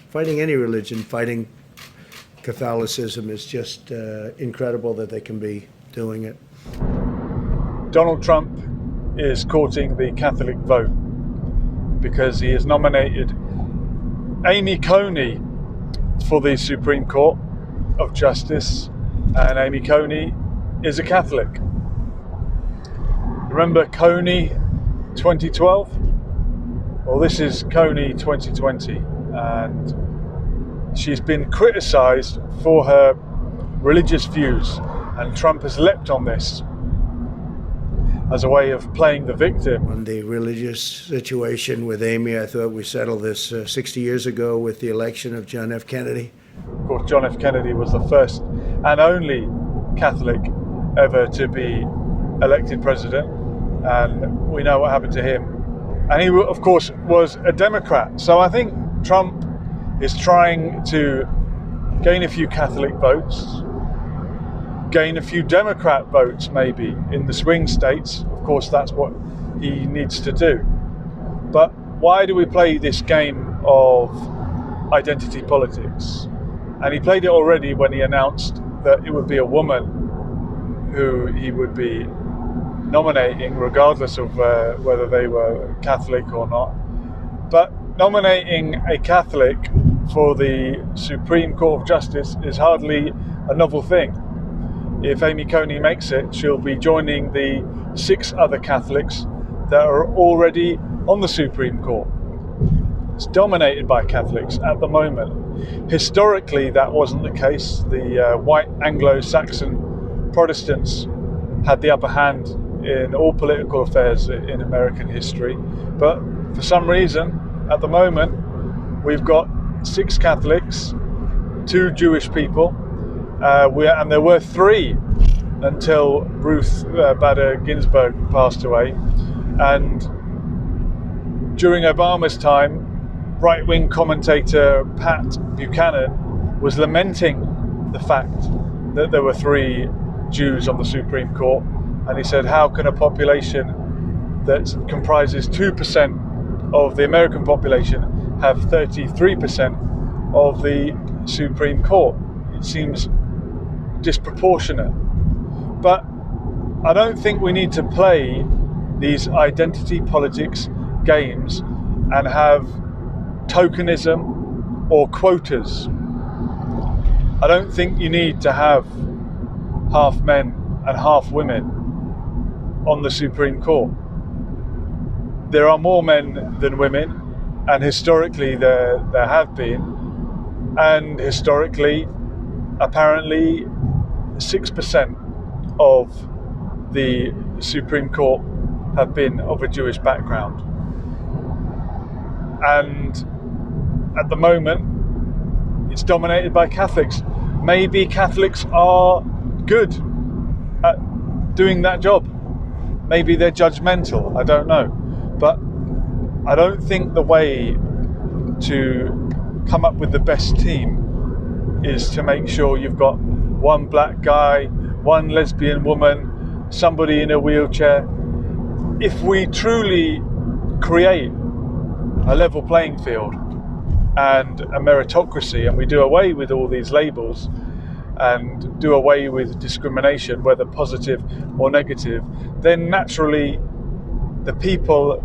fighting any religion, fighting Catholicism is just incredible that they can be doing it. Donald Trump is courting the Catholic vote because he has nominated Amy Coney for the Supreme Court of Justice, and Amy Coney is a Catholic. Remember Coney 2012? Well, this is Coney 2020, and she's been criticised for her religious views, and Trump has leapt on this as a way of playing the victim. On the religious situation with Amy, I thought we settled this 60 years ago with the election of John F. Kennedy. Of course, John F. Kennedy was the first and only Catholic ever to be elected president, and we know what happened to him. And he, of course, was a Democrat. So I think Trump is trying to gain a few Catholic votes, gain a few Democrat votes maybe in the swing states. Of course, that's what he needs to do. But why do we play this game of identity politics? And he played it already when he announced that it would be a woman who he would be nominating, regardless of whether they were Catholic or not. But nominating a Catholic for the Supreme Court of Justice is hardly a novel thing. If Amy Coney makes it, she'll be joining the 6 other Catholics that are already on the Supreme Court. It's dominated by Catholics at the moment. Historically, that wasn't the case. The white Anglo-Saxon Protestants had the upper hand in all political affairs in American history. But for some reason, at the moment, we've got 6 Catholics, 2 Jewish people, and there were 3 until Ruth Bader Ginsburg passed away. And during Obama's time, right-wing commentator Pat Buchanan was lamenting the fact that there were 3 Jews on the Supreme Court, and he said, how can a population that comprises 2% of the American population have 33% of the Supreme Court? It seems disproportionate. But I don't think we need to play these identity politics games and have tokenism or quotas. I don't think you need to have half men and half women on the Supreme Court. There are more men than women, and historically there have been, and historically apparently 6% of the Supreme Court have been of a Jewish background. And at the moment, it's dominated by Catholics. Maybe Catholics are good at doing that job. Maybe they're judgmental, I don't know. But I don't think the way to come up with the best team is to make sure you've got one black guy, one lesbian woman, somebody in a wheelchair. If we truly create a level playing field and a meritocracy, and we do away with all these labels and do away with discrimination, whether positive or negative, then naturally the people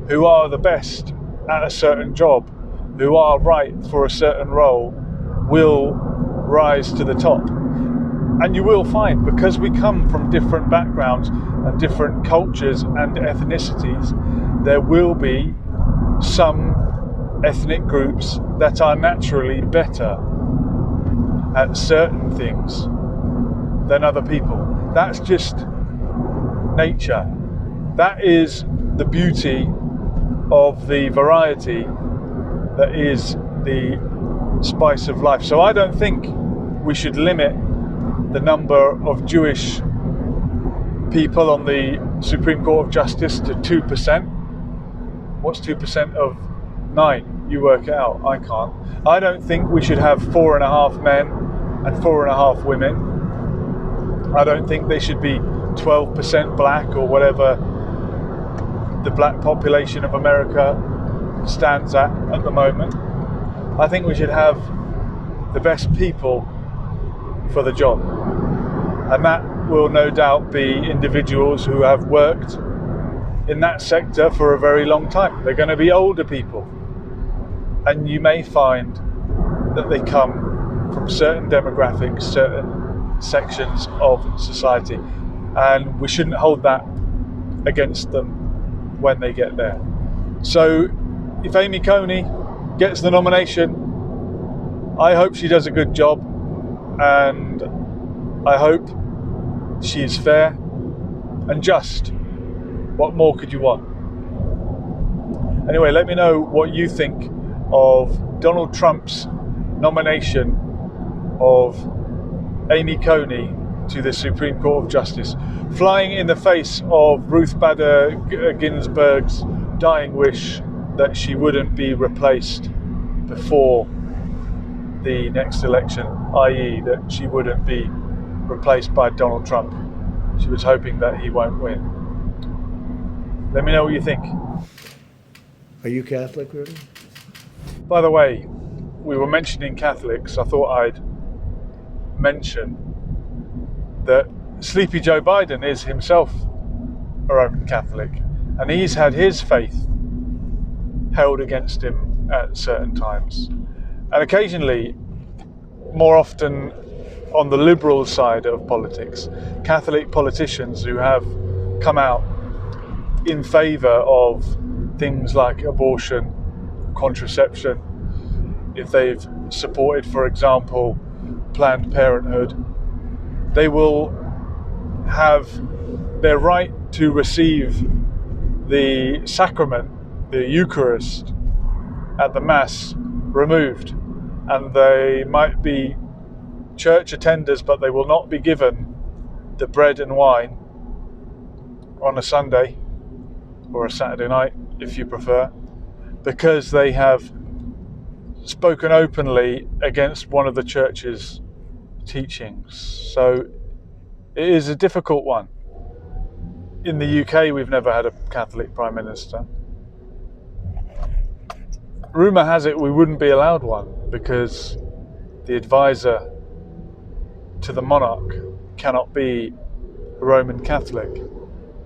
who are the best at a certain job, who are right for a certain role, will rise to the top. And you will find, because we come from different backgrounds and different cultures and ethnicities, there will be some ethnic groups that are naturally better at certain things than other people. That's just nature. That is the beauty of the variety that is the spice of life. So I don't think we should limit the number of Jewish people on the Supreme Court of Justice to 2%. What's 2% of 9? You work it out. I can't. I don't think we should have 4.5 men and 4.5 women. I don't think they should be 12% black or whatever the black population of America stands at the moment. I think we should have the best people for the job. And that will no doubt be individuals who have worked in that sector for a very long time. They're going to be older people. And you may find that they come from certain demographics, certain sections of society. And we shouldn't hold that against them when they get there. So if Amy Coney gets the nomination, I hope she does a good job, and I hope she is fair and just. What more could you want? Anyway, let me know what you think of Donald Trump's nomination of Amy Coney to the Supreme Court of Justice, flying in the face of Ruth Bader Ginsburg's dying wish that she wouldn't be replaced before the next election, i.e. that she wouldn't be replaced by Donald Trump. She was hoping that he won't win. Let me know what you think. Are you Catholic, Rudy? By the way, we were mentioning Catholics. I thought I'd mention that Sleepy Joe Biden is himself a Roman Catholic, and he's had his faith held against him at certain times. And occasionally, more often on the liberal side of politics, Catholic politicians who have come out in favour of things like abortion, contraception, if they've supported, for example, Planned Parenthood, they will have their right to receive the sacrament, the Eucharist, at the Mass removed. And they might be church attenders, but they will not be given the bread and wine on a Sunday or a Saturday night, if you prefer, because they have spoken openly against one of the church's teachings. So it is a difficult one. In the UK, we've never had a Catholic Prime Minister. Rumour has it we wouldn't be allowed one because the advisor to the monarch cannot be a Roman Catholic.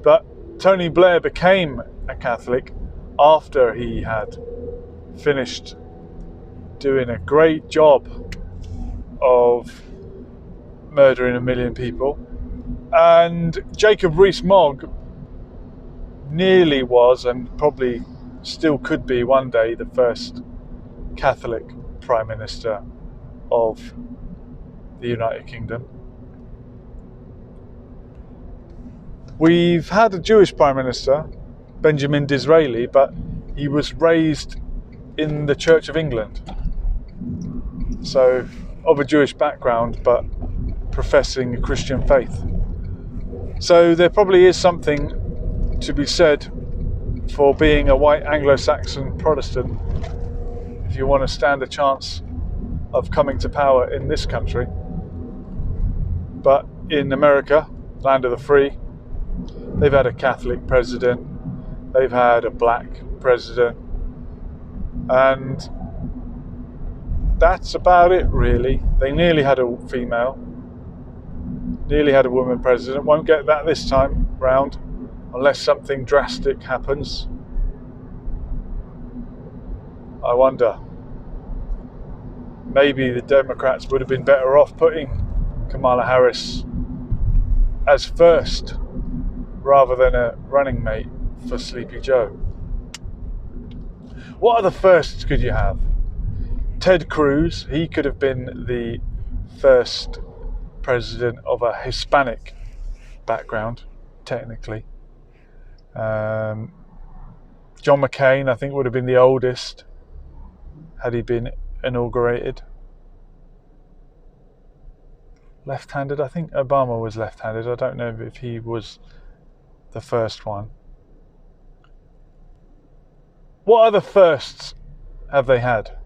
But Tony Blair became a Catholic after he had finished doing a great job of murdering 1 million people. And Jacob Rees-Mogg nearly was, and probably still could be one day, the first Catholic Prime Minister of the United Kingdom. We've had a Jewish Prime Minister, Benjamin Disraeli, but he was raised in the Church of England. So, of a Jewish background, but professing a Christian faith. So there probably is something to be said for being a white Anglo-Saxon Protestant if you want to stand a chance of coming to power in this country. But in America, land of the free, they've had a Catholic president, they've had a black president, and that's about it really. They nearly had a female, nearly had a woman president. Won't get that this time round unless something drastic happens. I wonder, maybe the Democrats would have been better off putting Kamala Harris as first rather than a running mate for Sleepy Joe. What other firsts could you have? Ted Cruz, he could have been the first president of a Hispanic background, technically. John McCain, I think, would have been the oldest had he been inaugurated. Left-handed, I think Obama was left-handed. I don't know if he was the first one. What other firsts have they had?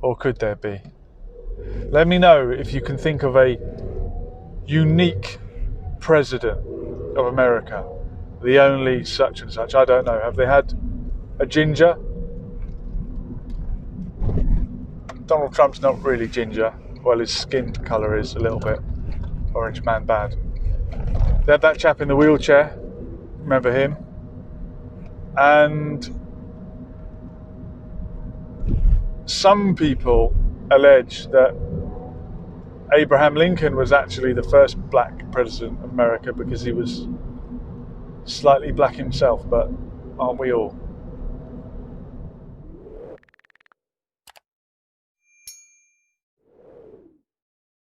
Or could there be? Let me know if you can think of a unique president of America. The only such and such. I don't know. Have they had a ginger? Donald Trump's not really ginger. Well, his skin colour is a little bit orange man bad. They had that chap in the wheelchair. Remember him? And some people allege that Abraham Lincoln was actually the first black president of America because he was slightly black himself, but aren't we all?